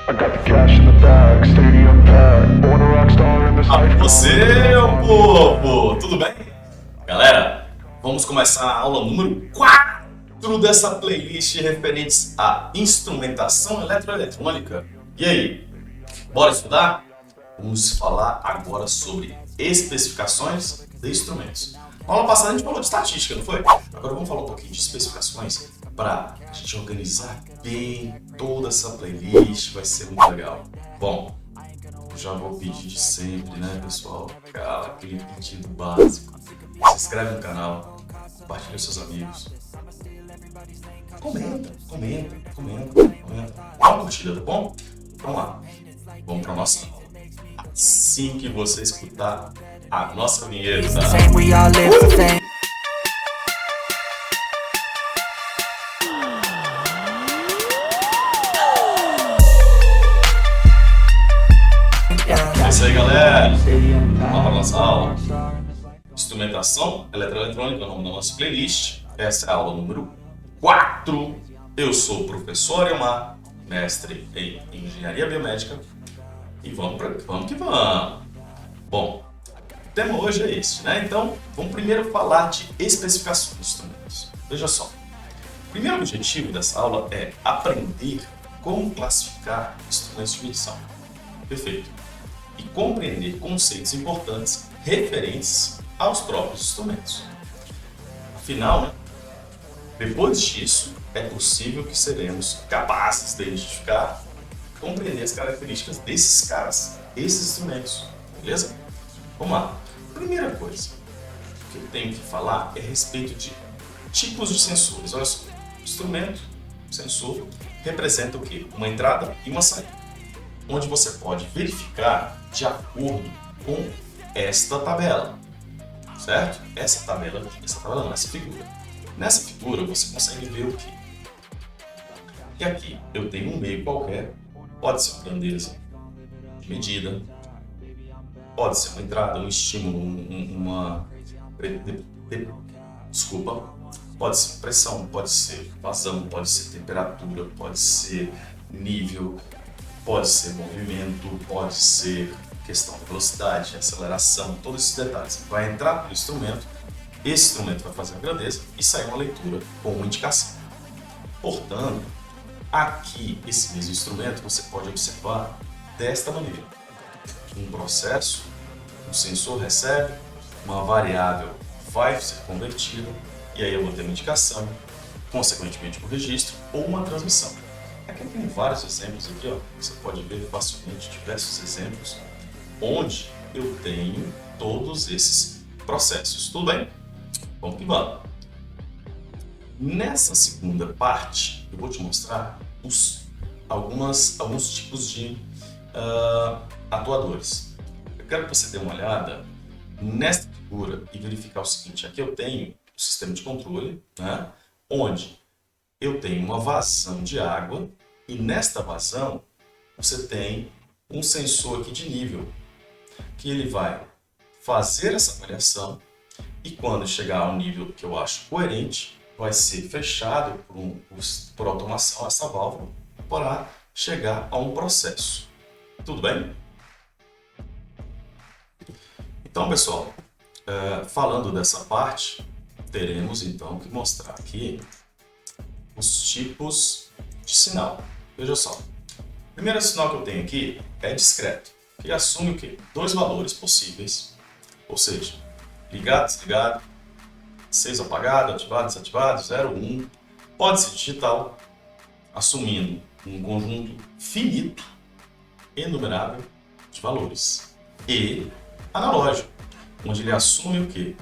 I got the cash in the bag, stadium packed, born a rock star in this life. Você, povo! Tudo bem? Galera, vamos começar a aula número 4 dessa playlist referentes à instrumentação eletroeletrônica. E aí, bora estudar? Vamos falar agora sobre especificações de instrumentos. Na aula passada a gente falou de estatística, não foi? Agora vamos falar um pouquinho de especificações para a gente organizar bem toda essa playlist, vai ser muito legal. Bom, eu já vou pedir de sempre, né, pessoal? Aquele pedido básico. Se inscreve no canal, compartilha com seus amigos. Comenta. Dá uma curtida, tá bom? Vamos lá. Vamos para nossa aula. Assim que você escutar a nossa vinheta. É isso aí, galera. Vamos lá para a nossa aula. Instrumentação eletroeletrônica é o nome da nossa playlist. Essa é a aula número 4. Eu sou o professor Elmar, mestre em engenharia biomédica. E vamos que vamos. Bom, o tema hoje é esse, né? Então, vamos primeiro falar de especificações de instrumentos. Veja só. O primeiro objetivo dessa aula é aprender como classificar instrumentos de medição. Perfeito. E compreender conceitos importantes referentes aos próprios instrumentos. Afinal, né, depois disso, é possível que seremos capazes de identificar e compreender as características desses caras, esses instrumentos, beleza? Vamos lá. Primeira coisa que eu tenho que falar é a respeito de tipos de sensores. Olha só, instrumento, sensor, representa o quê? Uma entrada e uma saída, onde você pode verificar de acordo com esta tabela, certo? Essa figura. Nessa figura você consegue ver o quê? E aqui eu tenho um meio qualquer, pode ser uma grandeza de medida, pode ser uma entrada, um estímulo, pode ser pressão, pode ser vazão, pode ser temperatura, pode ser nível, pode ser movimento, pode ser questão de velocidade, aceleração, todos esses detalhes. Vai entrar no instrumento, esse instrumento vai fazer a grandeza e sair uma leitura com uma indicação. Portanto, aqui, esse mesmo instrumento, você pode observar desta maneira. Um processo, um sensor recebe, uma variável vai ser convertida, e aí eu vou ter uma indicação, consequentemente um registro ou uma transmissão. Aqui eu tenho vários exemplos aqui, ó. Você pode ver facilmente diversos exemplos onde eu tenho todos esses processos. Tudo bem? Vamos que vamos. Nessa segunda parte, eu vou te mostrar alguns tipos de atuadores. Eu quero que você dê uma olhada nesta figura e verificar o seguinte. Aqui eu tenho o sistema de controle, né, onde eu tenho uma vazão de água e nesta vazão você tem um sensor aqui de nível que ele vai fazer essa avaliação e quando chegar ao nível que eu acho coerente, vai ser fechado por automação essa válvula para chegar a um processo. Tudo bem? Então, pessoal, falando dessa parte, teremos então que mostrar aqui os tipos de sinal. Veja só. O primeiro sinal que eu tenho aqui é discreto, que assume o quê? Dois valores possíveis, ou seja, ligado, desligado, aceso, apagado, ativado, desativado, 0, 1. Pode ser digital, assumindo um conjunto finito, enumerável de valores. E analógico, onde ele assume o quê?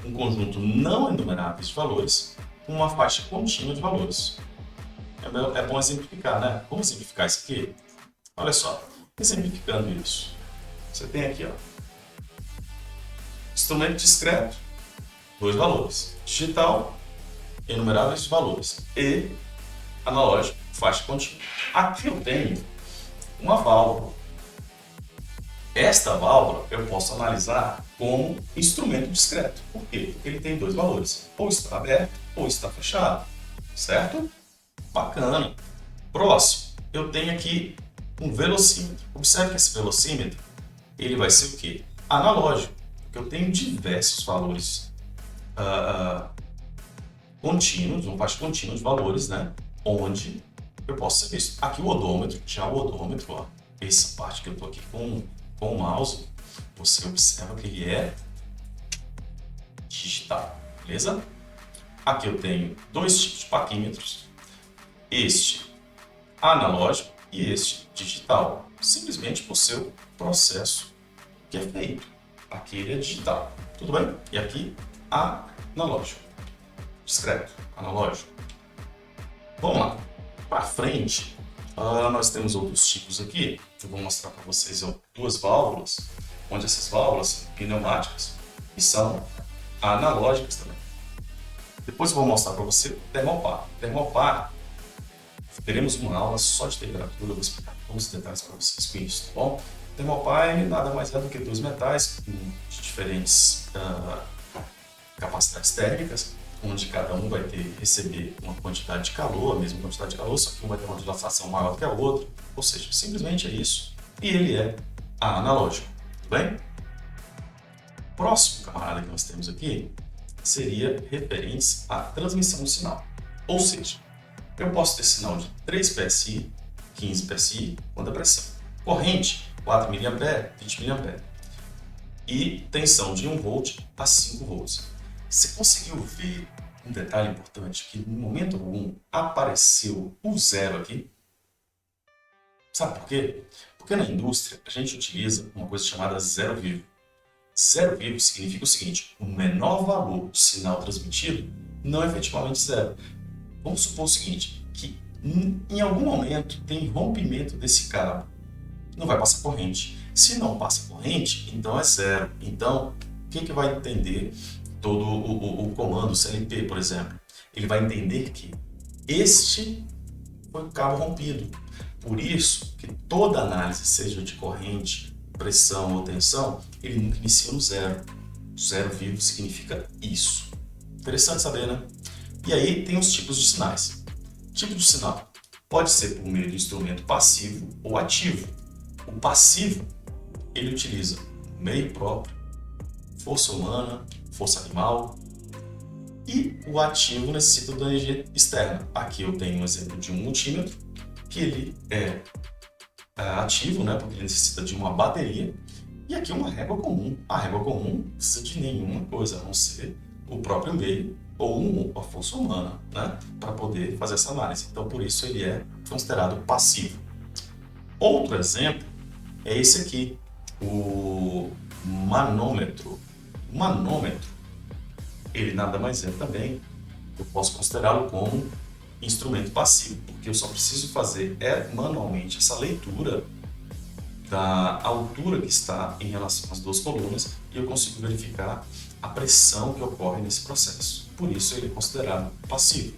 Um conjunto não enumerável de valores com uma faixa contínua de valores. É bom exemplificar, né? Vamos simplificar isso aqui? Olha só, exemplificando isso. Você tem aqui, ó, instrumento discreto, dois valores. Digital, enumeráveis de valores. E analógico, faixa contínua. Aqui eu tenho uma válvula. Esta válvula eu posso analisar como instrumento discreto. Por quê? Porque ele tem dois valores. Ou está aberto ou está fechado. Certo? Bacana. Próximo. Eu tenho aqui um velocímetro. Observe que esse velocímetro ele vai ser o quê? Analógico, porque eu tenho diversos valores contínuos, uma parte contínua de valores, né? Onde eu posso ser visto. Aqui o odômetro, já o odômetro, ó, essa parte que eu estou aqui com o mouse, você observa que ele é digital, beleza? Aqui eu tenho dois tipos de paquímetros, este analógico e este digital, simplesmente por seu processo que é feito. Aqui ele é digital, tudo bem? E aqui analógico, discreto, analógico. Vamos lá, para frente, nós temos outros tipos aqui. Eu vou mostrar para vocês duas válvulas, onde essas válvulas são pneumáticas e são analógicas também. Depois eu vou mostrar para você o termopar. Termopar, teremos uma aula só de temperatura, eu vou explicar todos os detalhes para vocês com isso, tá bom? Termopar nada mais é do que dois metais de diferentes capacidades térmicas, onde cada um vai receber uma quantidade de calor, a mesma quantidade de calor, só que um vai ter uma dilatação maior do que a outra, ou seja, simplesmente é isso, e ele é analógico, tudo bem? O próximo camarada que nós temos aqui seria referentes à transmissão do sinal, ou seja, eu posso ter sinal de 3 PSI, 15 PSI, quando a pressão, corrente 4 mA, 20 mA, e tensão de 1 volt a 5 volts. Você conseguiu ver um detalhe importante, que no momento algum apareceu o zero aqui? Sabe por quê? Porque na indústria a gente utiliza uma coisa chamada zero vivo. Zero vivo significa o seguinte: o menor valor de sinal transmitido não é efetivamente zero. Vamos supor o seguinte, que em algum momento tem rompimento desse cabo, não vai passar corrente. Se não passa corrente, então é zero. Então, quem que vai entender todo o comando CLP, por exemplo? Ele vai entender que este foi o cabo rompido. Por isso que toda análise, seja de corrente, pressão ou tensão, ele nunca inicia no zero. Zero vivo significa isso. Interessante saber, né? E aí tem os tipos de sinais. Tipo de sinal pode ser por meio do instrumento passivo ou ativo. O passivo, ele utiliza meio próprio, força humana, força animal, e o ativo necessita da energia externa. Aqui eu tenho um exemplo de um multímetro, que ele é ativo, né, porque ele necessita de uma bateria, e aqui uma régua comum. A régua comum não precisa de nenhuma coisa, a não ser o próprio meio ou a força humana, né, para poder fazer essa análise. Então, por isso, ele é considerado passivo. Outro exemplo é esse aqui, o manômetro. O manômetro, ele nada mais é também, eu posso considerá-lo como instrumento passivo, porque eu só preciso fazer manualmente essa leitura da altura que está em relação às duas colunas e eu consigo verificar a pressão que ocorre nesse processo. Por isso ele é considerado passivo,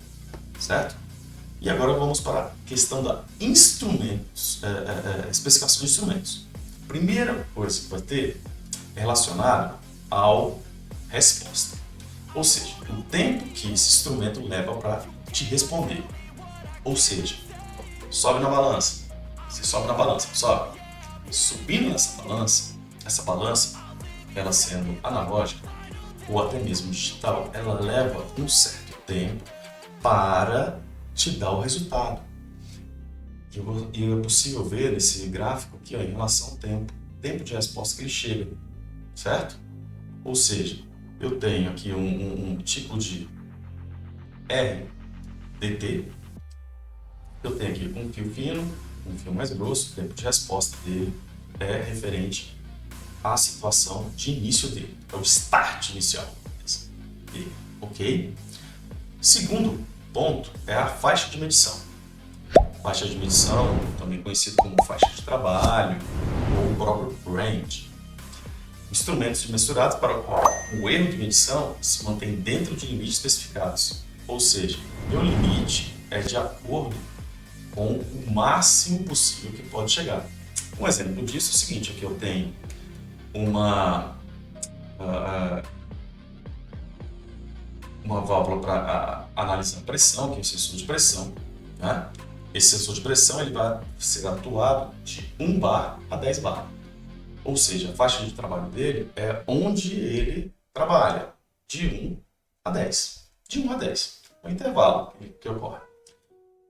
certo? E agora vamos para a questão da especificação de instrumentos. Primeira coisa que vai ter é relacionada ao resposta, ou seja, o tempo que esse instrumento leva para te responder. Ou seja, sobe na balança, você sobe na balança, sobe. Subindo essa balança, ela sendo analógica ou até mesmo digital, ela leva um certo tempo para te dar o resultado. E é possível ver nesse gráfico aqui, ó, em relação ao tempo de resposta que ele chega, certo? Ou seja, eu tenho aqui um tipo de RDT, eu tenho aqui um fio fino, um fio mais grosso, o tempo de resposta dele é referente à situação de início dele, é o start inicial dele, ok? Segundo ponto é a faixa de medição. Faixa de medição, também conhecido como faixa de trabalho ou o próprio range. Instrumentos mensurados para o erro de medição se mantém dentro de limites especificados, ou seja, o limite é de acordo com o máximo possível que pode chegar. Um exemplo disso é o seguinte: aqui eu tenho uma válvula para analisar a pressão, que é um sensor de pressão, né? esse sensor de pressão ele vai ser atuado de 1 bar a 10 bar. Ou seja, a faixa de trabalho dele é onde ele trabalha, de 1 a 10. De 1 a 10, o intervalo que ocorre.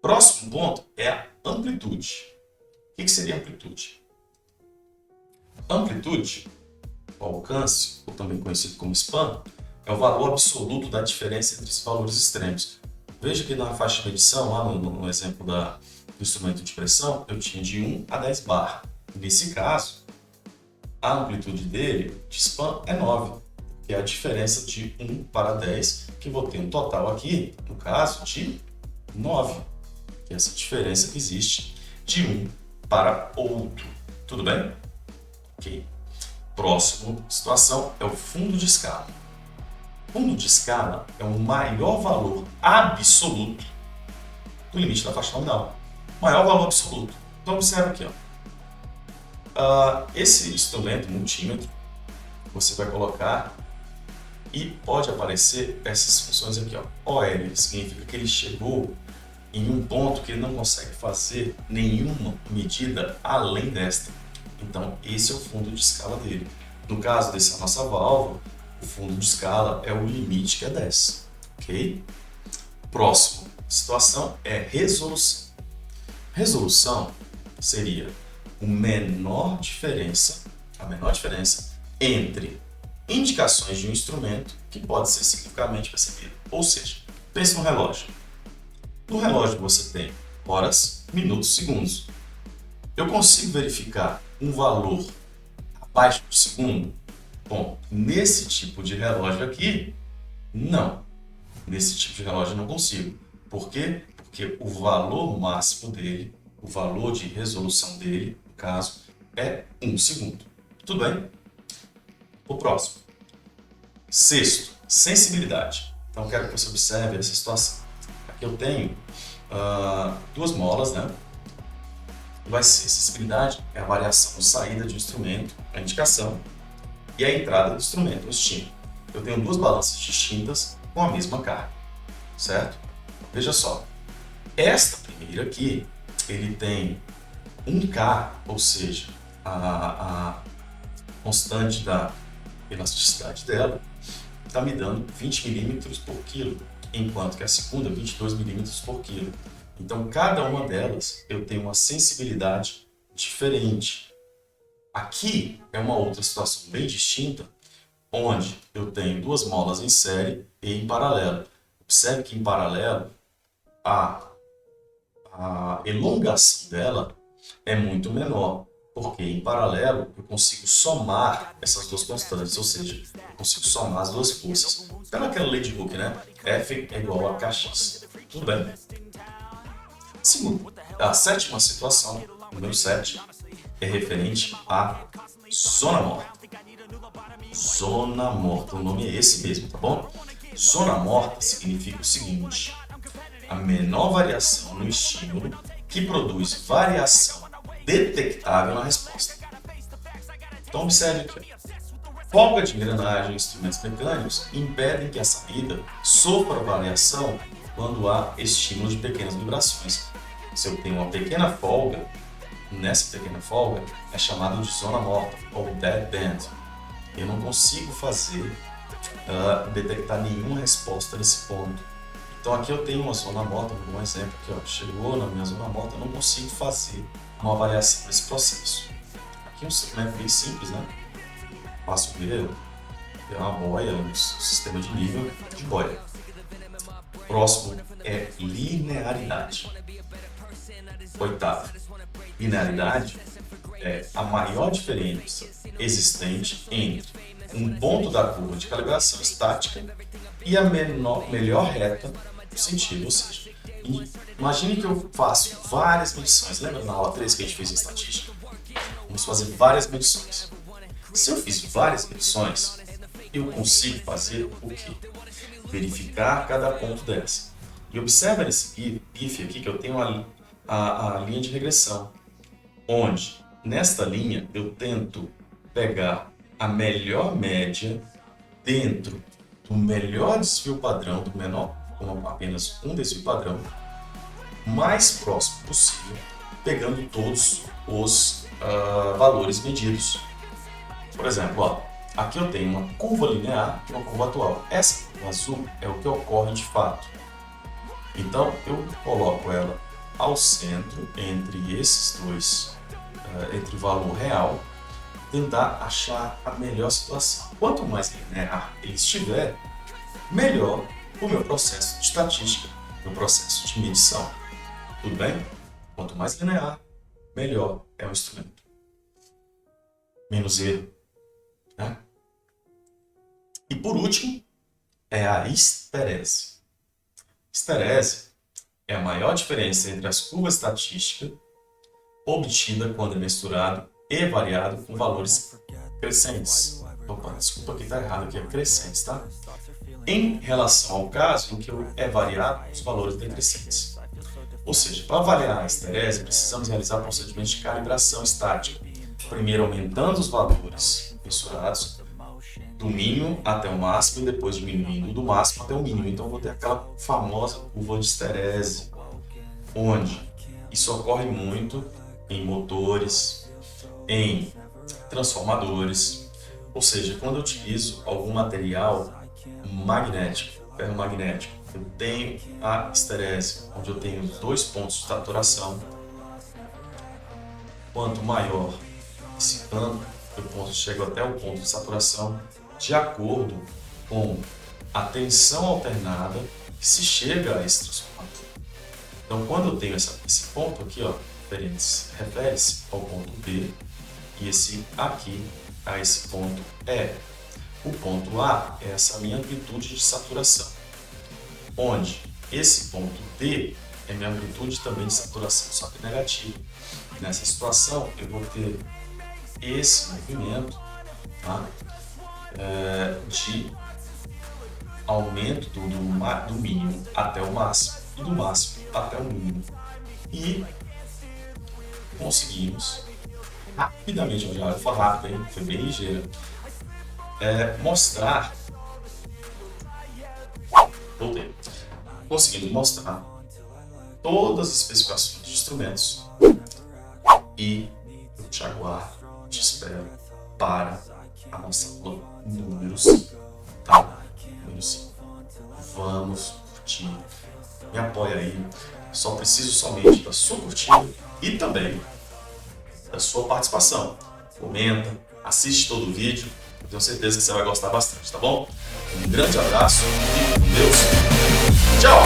Próximo ponto é a amplitude. O que seria amplitude? Amplitude, o alcance, ou também conhecido como span, é o valor absoluto da diferença entre os valores extremos. Veja que na faixa de medição, lá no exemplo do instrumento de pressão, eu tinha de 1 a 10 bar. Nesse caso, a amplitude dele, de span, é 9, que é a diferença de 1 para 10, que vou ter um total aqui, no caso, de 9, que é essa diferença que existe de um para outro. Tudo bem? Ok. Próxima situação é o fundo de escala. Fundo de escala é o maior valor absoluto do limite da faixa nominal. Maior valor absoluto. Então observa aqui, esse instrumento multímetro você vai colocar e pode aparecer essas funções aqui, OL significa que ele chegou em um ponto que ele não consegue fazer nenhuma medida além desta. Então esse é o fundo de escala dele. No caso dessa nossa válvula, o fundo de escala é o limite, que é 10. Ok? Próxima situação é resolução. Resolução seria a menor diferença entre indicações de um instrumento que pode ser significativamente percebido. Ou seja, pense no relógio. No relógio você tem horas, minutos, segundos. Eu consigo verificar um valor abaixo do segundo? Bom, nesse tipo de relógio aqui, não. Nesse tipo de relógio eu não consigo. Por quê? Porque o valor máximo dele, o valor de resolução dele, no caso, é 1 segundo. Tudo bem? O próximo. Sexto, sensibilidade. Então eu quero que você observe essa situação. Aqui eu tenho duas molas, né? Vai ser sensibilidade, é a variação de saída de um instrumento, a indicação, e a entrada do instrumento, o estímulo. Eu tenho duas balanças distintas com a mesma carga, certo? Veja só, esta primeira aqui, ele tem 1K, ou seja, a constante da elasticidade dela está me dando 20 milímetros por quilo, enquanto que a segunda 22 milímetros por quilo. Então, cada uma delas eu tenho uma sensibilidade diferente. Aqui é uma outra situação bem distinta, onde eu tenho duas molas em série e em paralelo. Observe que em paralelo a elongação dela é muito menor, porque em paralelo eu consigo somar essas duas constantes, ou seja, eu consigo somar as duas forças. Pela aquela lei de Hooke, né? F é igual a Kx. Tudo bem? A sétima situação, número 7, é referente à zona morta. Zona morta, o nome é esse mesmo, tá bom? Zona morta significa o seguinte: a menor variação no estímulo que produz variação detectável na resposta. Então observe aqui. Folga de engrenagem e instrumentos mecânicos impedem que a saída sofra variação quando há estímulo de pequenas vibrações. Se eu tenho uma pequena folga, nessa pequena folga é chamado de zona morta ou dead band. Eu não consigo detectar nenhuma resposta nesse ponto. Então aqui eu tenho uma zona morta, vou dar um exemplo aqui, chegou na minha zona morta, eu não consigo fazer uma avaliação desse processo. Aqui é um instrumento bem simples, né? Passo ver uma boia, um sistema de nível de boia. Próximo é linearidade. Oitavo, linearidade é a maior diferença existente entre um ponto da curva de calibração estática e a melhor reta do sentido. Ou seja, imagine que eu faço várias medições. Lembra na aula 3 que a gente fez em estatística? Vamos fazer várias medições. Se eu fiz várias medições, eu consigo fazer o quê? Verificar cada ponto dessa. E observa nesse GIF aqui que eu tenho a linha de regressão, onde nesta linha eu tento pegar a melhor média dentro do melhor desvio padrão, do menor, com apenas um desvio padrão, mais próximo possível, pegando todos os valores medidos. Por exemplo, ó, aqui eu tenho uma curva linear e uma curva atual. Essa curva azul é o que ocorre de fato. Então, eu coloco ela ao centro entre esses dois, entre o valor real, tentar achar a melhor situação. Quanto mais linear ele estiver, melhor o meu processo de estatística, meu processo de medição. Tudo bem? Quanto mais linear, melhor é o instrumento. Menos erro. Né? E por último, é a histerese. Histerese é a maior diferença entre as curvas estatísticas obtida quando é misturado e variado com valores crescentes. Opa, desculpa que está errado aqui, é crescentes, tá? Em relação ao caso em que é variado os valores decrescentes. Ou seja, para avaliar a histerese, precisamos realizar procedimentos de calibração estática. Primeiro aumentando os valores mensurados do mínimo até o máximo e depois diminuindo do máximo até o mínimo. Então, vou ter aquela famosa curva de histerese, onde isso ocorre muito em motores, em transformadores, ou seja, quando eu utilizo algum material magnético, ferromagnético, eu tenho a histerese, onde eu tenho 2 pontos de saturação. Quanto maior esse campo, eu chego até o ponto de saturação, de acordo com a tensão alternada que se chega a esse transformador. Então, quando eu tenho esse ponto aqui, ó, refere-se ao ponto B, e esse aqui a esse ponto E. O ponto A é essa minha amplitude de saturação, onde esse ponto D é minha amplitude também de saturação, só que negativa. Nessa situação, eu vou ter esse movimento, tá? De aumento do mínimo até o máximo e do máximo até o mínimo. E conseguimos rapidamente, foi rápido, hein? Foi bem ligeiro, mostrar, conseguimos mostrar todas as especificações de instrumentos e eu te aguardo, te espero para a nossa aula número 5, tá? Número 5. Vamos curtir, me apoia aí, só preciso somente da sua curtida e também da sua participação. Comenta, assiste todo o vídeo, eu tenho certeza que você vai gostar bastante, tá bom? Um grande abraço, fique com Deus, tchau!